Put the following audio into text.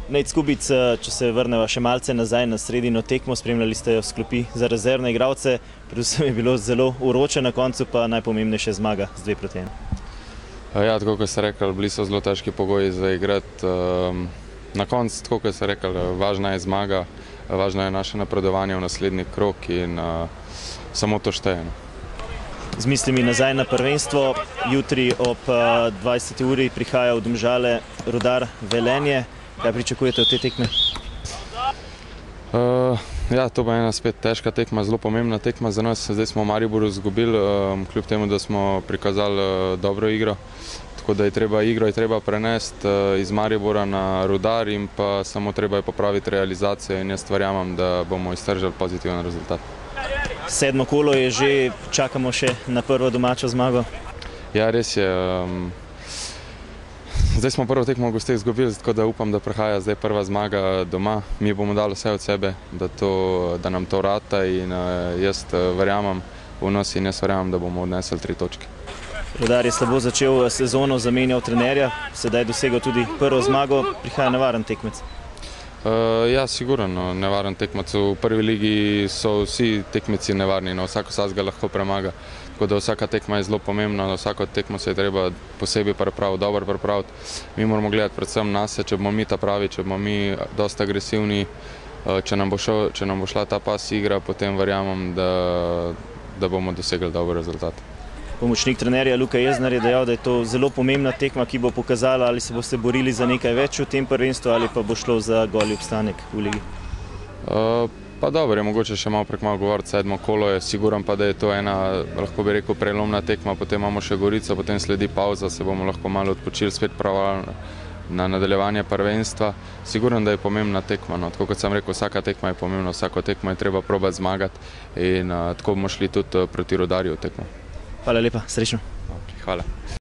Nejc Kubic, če se vrneva še malce nazaj na sredino tekmo, spremljali ste jo s klopi za rezervne igralce, predvsem je bilo zelo vroče, na koncu pa najpomembnejša zmaga z 2-1. Ja, tako kot ste rekli, bili so zelo težki pogoji za igrati. Na koncu, tako kot ste rekli, važna je zmaga, važno je naše napredovanje v naslednji krog in samo to šteje. Z mislimi nazaj na prvenstvo, jutri ob 20. uri prihaja v Domžale Rudar Velenje. Kaj pričakujete od te tekme? Ja, to bo ena spet težka tekma, zelo pomembna tekma za nas. Zdaj smo v Mariboru izgubili, kljub temu, da smo prikazali dobro igro. Tako da je treba prenesti iz Maribora na Rudar in pa samo treba je popraviti realizacijo in jaz verjamem, da bomo iztržili pozitiven rezultat. 7. kolo je že, čakamo še na prvo domačo zmago. Ja, res je. Zdaj smo prvo tekmo v gosteh izgubili, tako da upam, da prihaja zdaj prva zmaga doma. Mi bomo dali vse od sebe, da nam to rata in jaz verjamem v nas in jaz verjamem, da bomo odnesli 3 točke. Rudar je slabo začel sezono, zamenjal trenerja, sedaj dosegel tudi prvo zmago, prihaja nevaren tekmec. Ja, sigurno nevaren tekmec. V prvi ligi so vsi tekmeci nevarni, vsak ga lahko premaga. Tako da vsaka tekma je zelo pomembna, vsako tekmo se je treba posebej dobro pripraviti. Mi moramo gledati predvsem nase, če bomo mi ta pravi, če bomo mi dosti agresivni, če nam bo šla ta pas igra, potem verjamem, da bomo dosegli dober rezultat. Pomočnik trenerja Luka Jeznar je dejal, da je to zelo pomembna tekma, ki bo pokazala, ali se boste borili za nekaj več v tem prvenstvu ali pa bo šlo za goli obstanek v ligi. Pa dobro, je mogoče še malo prekmalu govoriti, 7. kolo je, siguran pa, da je to ena, lahko bi rekel, prelomna tekma, potem imamo še Gorico, potem sledi pauza, se bomo lahko malo odpočili, spet pravili na nadaljevanje prvenstva. Siguran, da je pomembna tekma, tako kot sem rekel, vsaka tekma je pomembna, vsako tekmo je treba probati zmagati in tako bomo šli tudi proti Rudarju v tekmo. Hvala lepa, srečno. Hvala.